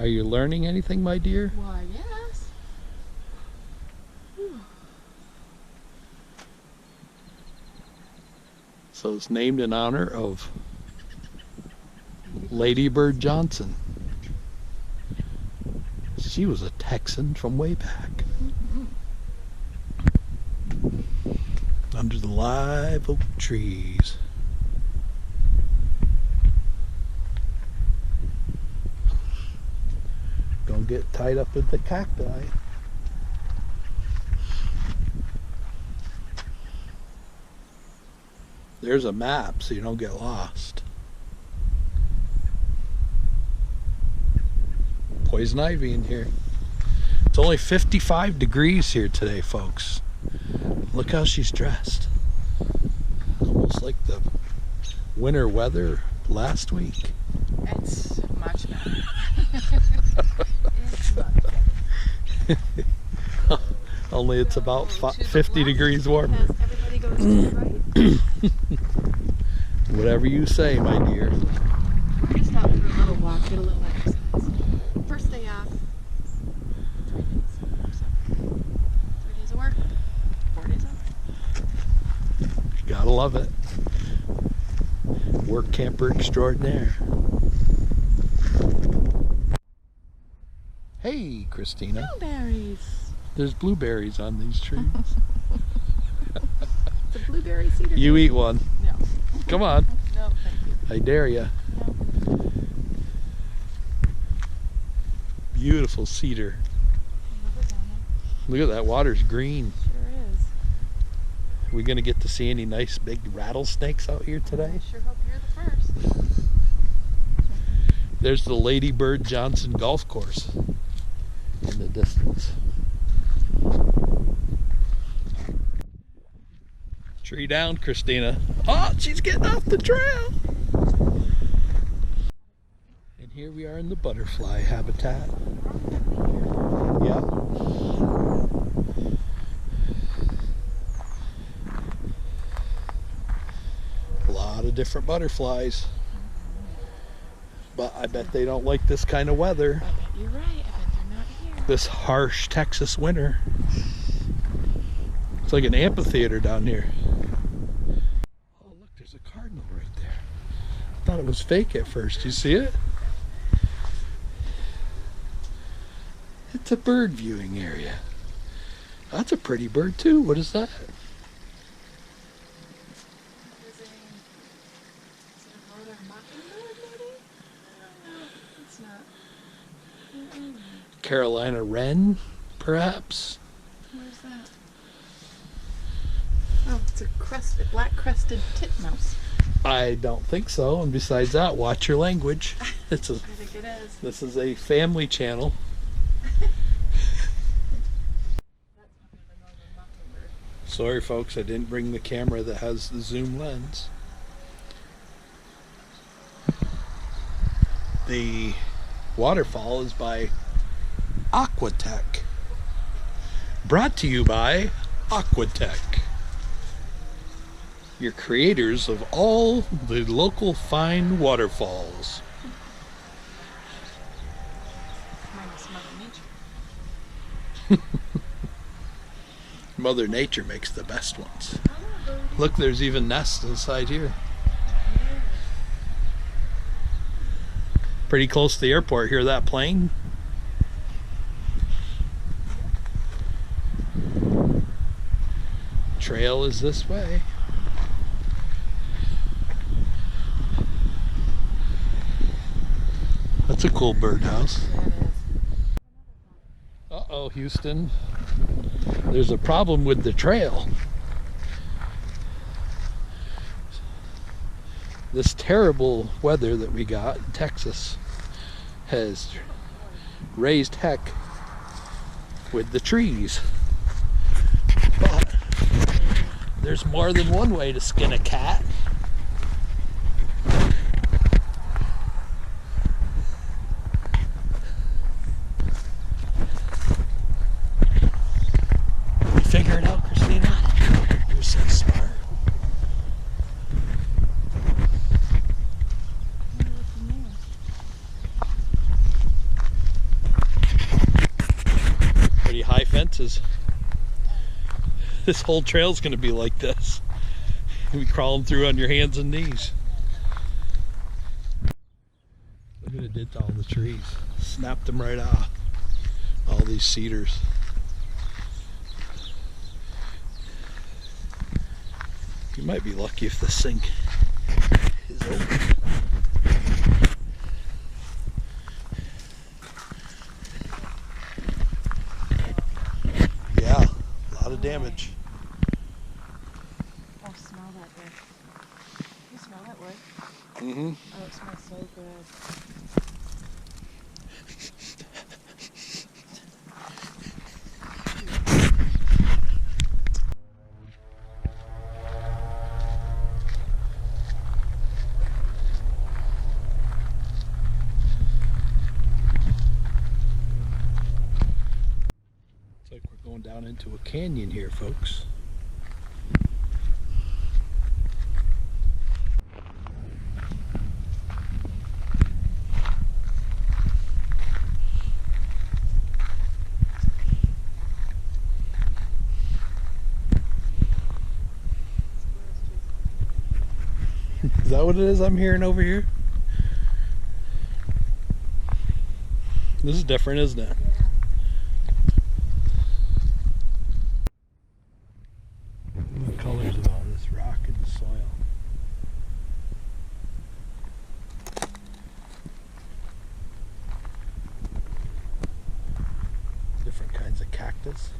Are you learning anything, my dear? Why, yes. Whew. So it's named in honor of Lady Bird Johnson. She was a Texan from way back. Under the live oak trees. Don't get tied up with the cacti. There's a map so you don't get lost. Poison ivy in here. It's only 55 degrees here today, folks. Look how she's dressed. Almost like the winter weather last week. It's much better. It's much better. Only it's about 50 degrees warmer. Everybody goes to the right. Whatever you say, my dear. We're just out for a little walk, get a little exercise. First day off. 3 days. So, 3 days of work, 4 days off. Gotta love it. Work camper extraordinaire. Hey, Christina. Blueberries. There's blueberries on these trees. It's a blueberry cedar. You eat one. No. Come on. No, thank you. I dare you. No. Beautiful cedar. Look at that, water's green. Sure is. Are we gonna get to see any nice big rattlesnakes out here today? I sure hope you're the first. There's the Lady Bird Johnson golf course in the distance. Tree down, Christina. Oh, she's getting off the trail. And here we are in the butterfly habitat. Yeah. A lot of different butterflies. But I bet they don't like this kind of weather. I bet you're right. I bet they're not here. This harsh Texas winter. It's like an amphitheater down here. Oh, look, there's a cardinal right there. I thought it was fake at first. You see it? It's a bird viewing area. That's a pretty bird too. What is that? Is it a northern mockingbird, maybe? I don't know. It's not. Carolina wren, perhaps? Where's that? Oh, it's a black-crested titmouse. I don't think so. And besides that, watch your language. I think it is. This is a family channel. Sorry folks, I didn't bring the camera that has the zoom lens. The waterfall is by Aquatech. Brought to you by Aquatech. Your creators of all the local fine waterfalls. Minus Mother Nature. Mother Nature makes the best ones. Look, there's even nests inside here. Pretty close to the airport. Hear that plane? Trail is this way. That's a cool birdhouse. Uh-oh, Houston. There's a problem with the trail. This terrible weather that we got in Texas has raised heck with the trees. But there's more than one way to skin a cat. Figure it out, Christina. You're so smart. This whole trail's gonna be like this. You'll be crawling through on your hands and knees. Look what it did to all the trees. Snapped them right off. All these cedars. You might be lucky if the sink is open. Yeah, a lot of damage. Oh, smell that wood. You smell that wood? Mm-hmm. Oh, it smells so good. Looks like we're going down into a canyon here, folks. Is that what it is I'm hearing over here? This is different, isn't it? The colors of all this rock and the soil. Different kinds of cactus.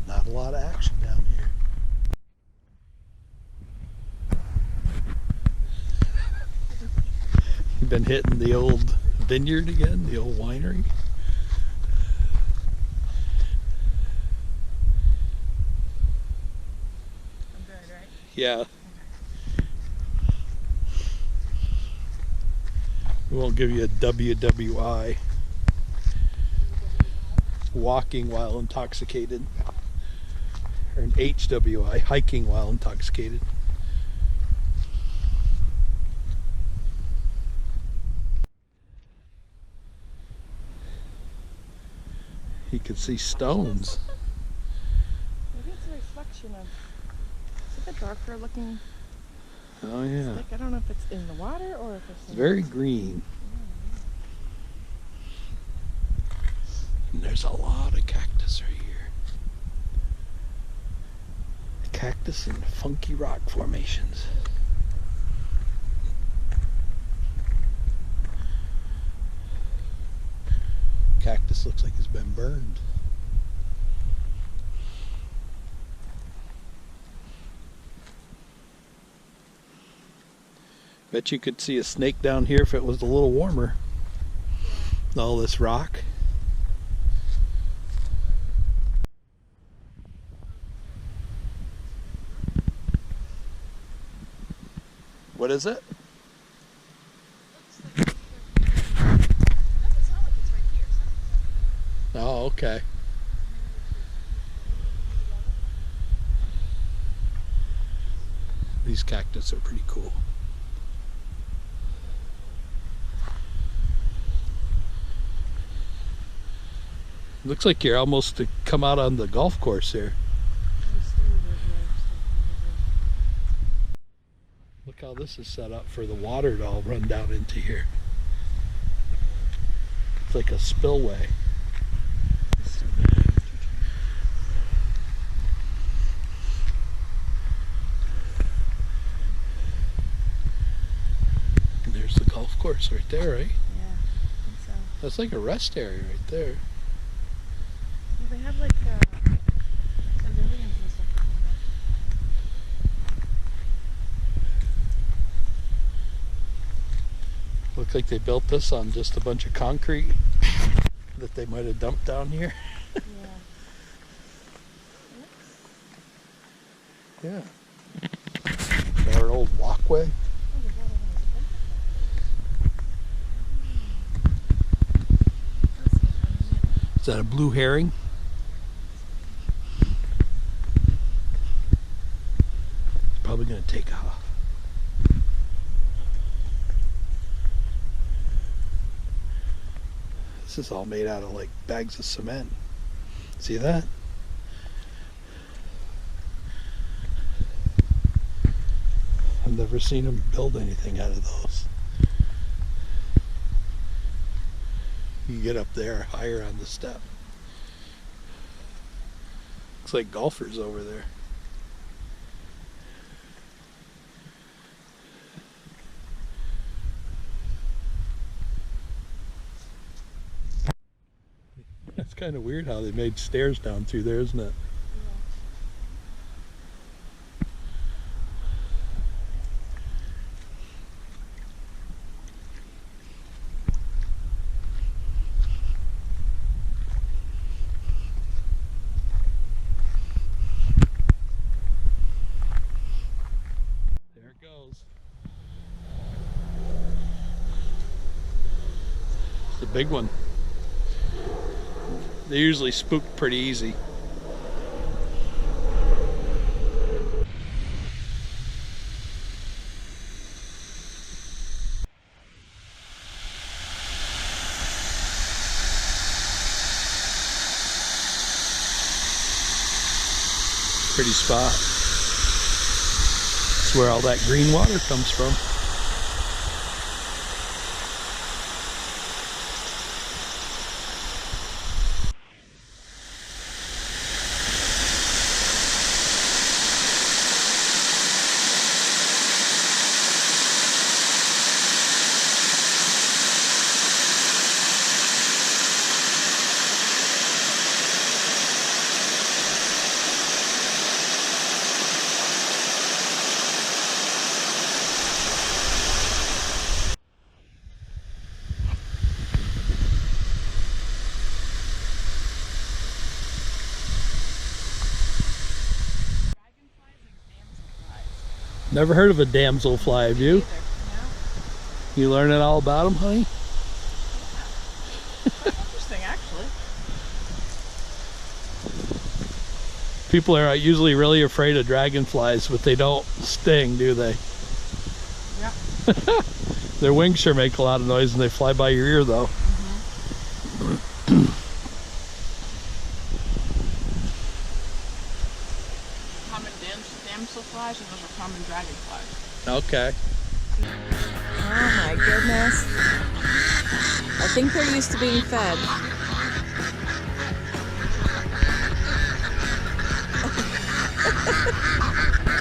Not a lot of action down here. You've been hitting the old vineyard again, the old winery. I'm good, right? Yeah. We won't give you a WWI. Walking while intoxicated. Or an HWI, hiking while intoxicated. You can see stones. Maybe it's a reflection of. Is it a darker looking Oh yeah. stick? I don't know if it's in the water or if it's. It's very green. And there's a lot of cactus right here. Cactus and funky rock formations. Cactus looks like it's been burned. Bet you could see a snake down here if it was a little warmer. All this rock. What is it? Doesn't sound like it's right here. Oh, okay. These cactus are pretty cool. Looks like you're almost to come out on the golf course here. Look how this is set up for the water to all run down into here. It's like a spillway. And there's the golf course right there, right? Yeah, I think so. That's like a rest area right there. Well, they have like pavilions and stuff like that. Looks like they built this on just a bunch of concrete that they might have dumped down here. Yeah. Yeah. Our old walkway. Oh, Is that a blue herring? It's probably going to take off. This is all made out of like bags of cement. See that? I've never seen them build anything out of those. You get up there higher on the step. Looks like golfers over there. That's kind of weird how they made stairs down through there, isn't it? There it goes. It's a big one. They usually spook pretty easy. Pretty spot. It's where all that green water comes from. Never heard of a damselfly, have you? No. You learning all about them, honey? Quite interesting, actually. People are usually really afraid of dragonflies, but they don't sting, do they? Yeah. Their wings sure make a lot of noise and they fly by your ear, though. Common damselflies, and those are common dragonflies. Okay. Oh my goodness. I think they're used to being fed.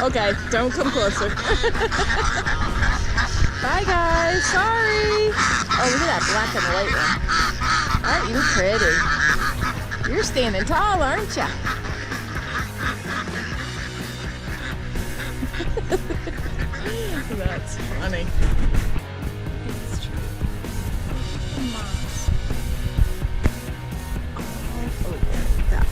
Okay, don't come closer. Bye guys, sorry. Oh, look at that black and white one. Aren't you pretty? You're standing tall, aren't ya? That's funny. It's true. Moss. All over that.